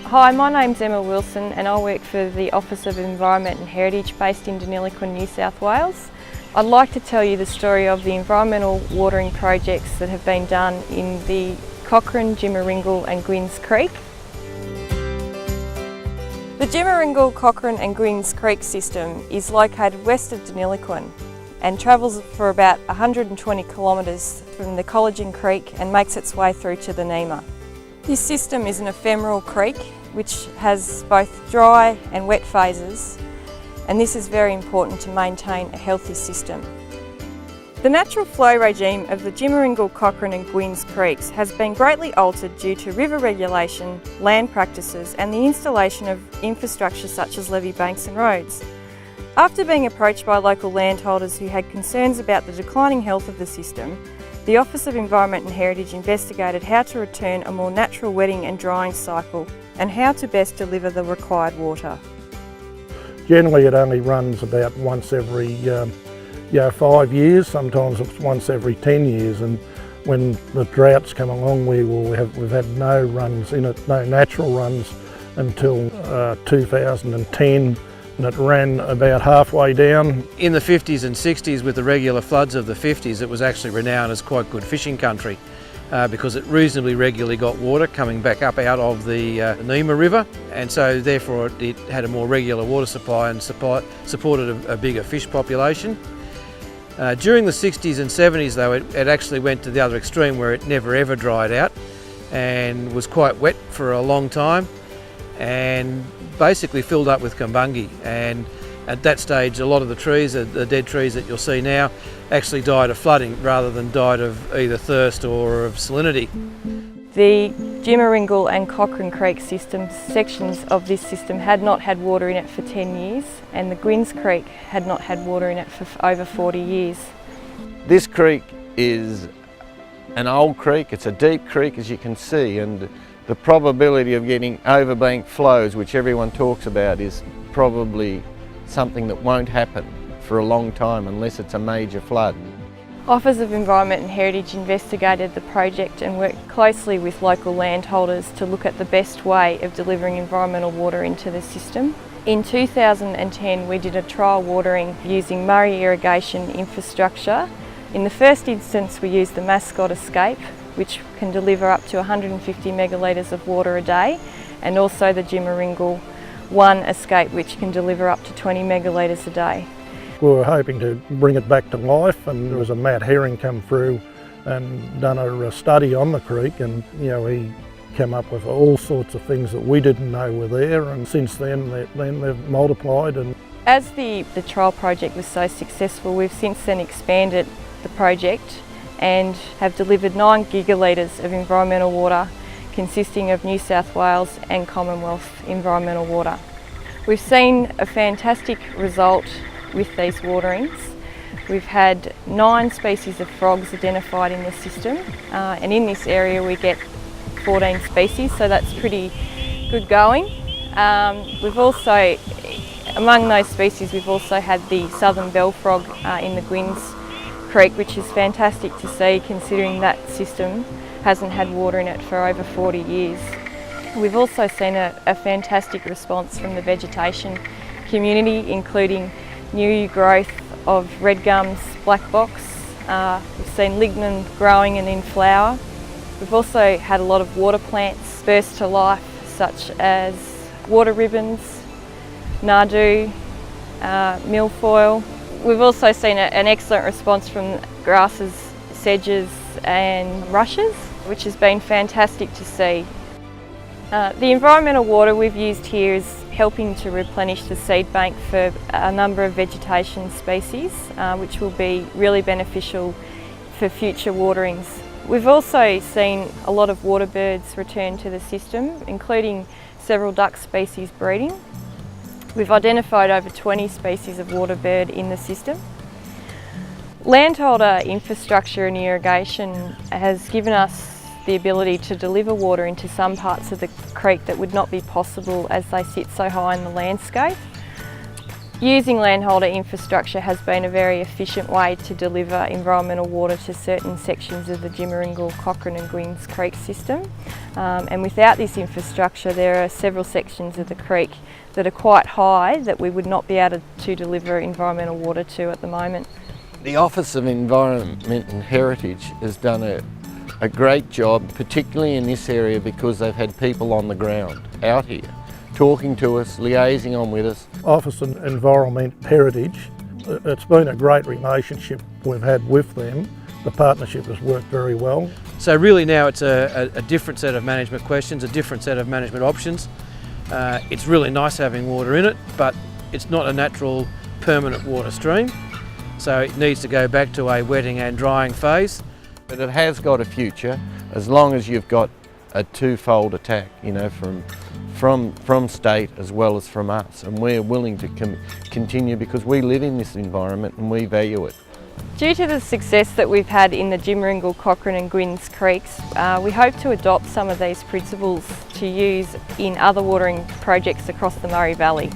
Hi, my name's Emma Wilson and I work for the Office of Environment and Heritage based in Deniliquin, New South Wales. I'd like to tell you the story of the environmental watering projects that have been done in the Cockran, Jimaringle and Gwynnes Creek. The Jimaringle, Cockran and Gwynnes Creek system is located west of Deniliquin and travels for about 120 kilometres from the Cockran Creek and makes its way through to the Nema. This system is an ephemeral creek which has both dry and wet phases, and this is very important to maintain a healthy system. The natural flow regime of the Jimaringle, Cockran and Gwynnes Creeks has been greatly altered due to river regulation, land practices and the installation of infrastructure such as levee banks and roads. After being approached by local landholders who had concerns about the declining health of the system, the Office of Environment and Heritage investigated how to return a more natural wetting and drying cycle and how to best deliver the required water. Generally it only runs about once every 5 years, sometimes it's once every 10 years, and when the droughts come along we've had no runs in it, no natural runs until 2010. And it ran about halfway down. In the 50s and 60s, with the regular floods of the 50s, it was actually renowned as quite good fishing country because it reasonably regularly got water coming back up out of the Nema River, and so therefore it had a more regular water supply and supported a bigger fish population. During the 60s and 70s though, it actually went to the other extreme where it never ever dried out and was quite wet for a long time and basically filled up with kumbungi, and at that stage a lot of the trees, the dead trees that you'll see now, actually died of flooding rather than died of either thirst or of salinity. The Jimaringle and Cockran Creek systems, sections of this system had not had water in it for 10 years, and the Gwynnes Creek had not had water in it for over 40 years. This creek is an old creek, it's a deep creek as you can see, and the probability of getting overbank flows, which everyone talks about, is probably something that won't happen for a long time unless it's a major flood. Office of Environment and Heritage investigated the project and worked closely with local landholders to look at the best way of delivering environmental water into the system. In 2010 we did a trial watering using Murray Irrigation infrastructure. In the first instance we used the Mascott Escape, which can deliver up to 150 megalitres of water a day, and also the Jimaringle 1 Escape, which can deliver up to 20 megalitres a day. We were hoping to bring it back to life, and there was a Matt Herring come through and done a study on the creek, and he came up with all sorts of things that we didn't know were there, and since then they've multiplied. And as the trial project was so successful, we've since then expanded the project and have delivered 9 gigalitres of environmental water consisting of New South Wales and Commonwealth environmental water. We've seen a fantastic result with these waterings. We've had 9 species of frogs identified in the system, and in this area we get 14 species, so that's pretty good going. We've also, among those species, we've also had the southern bell frog in the Gwynnes Creek, which is fantastic to see considering that system hasn't had water in it for over 40 years. We've also seen a fantastic response from the vegetation community, including new growth of red gums, black box. We've seen lignin growing and in flower. We've also had a lot of water plants burst to life, such as water ribbons, nardoo, milfoil. We've also seen an excellent response from grasses, sedges and rushes, which has been fantastic to see. The environmental water we've used here is helping to replenish the seed bank for a number of vegetation species, which will be really beneficial for future waterings. We've also seen a lot of water birds return to the system, including several duck species breeding. We've identified over 20 species of water bird in the system. Landholder infrastructure and irrigation has given us the ability to deliver water into some parts of the creek that would not be possible as they sit so high in the landscape. Using landholder infrastructure has been a very efficient way to deliver environmental water to certain sections of the Jimaringle, Cockran and Gwynnes Creek system. And without this infrastructure, there are several sections of the creek that are quite high that we would not be able to deliver environmental water to at the moment. The Office of Environment and Heritage has done a great job, particularly in this area, because they've had people on the ground out here talking to us, liaising on with us. Office of Environment Heritage, it's been a great relationship we've had with them. The partnership has worked very well. So really now it's a different set of management questions, a different set of management options. It's really nice having water in it, but it's not a natural permanent water stream. So it needs to go back to a wetting and drying phase. But it has got a future as long as you've got a twofold attack, you know, from state as well as from us, and we're willing to continue because we live in this environment and we value it. Due to the success that we've had in the Jimaringle, Cockran and Gwynnes Creeks, we hope to adopt some of these principles to use in other watering projects across the Murray Valley.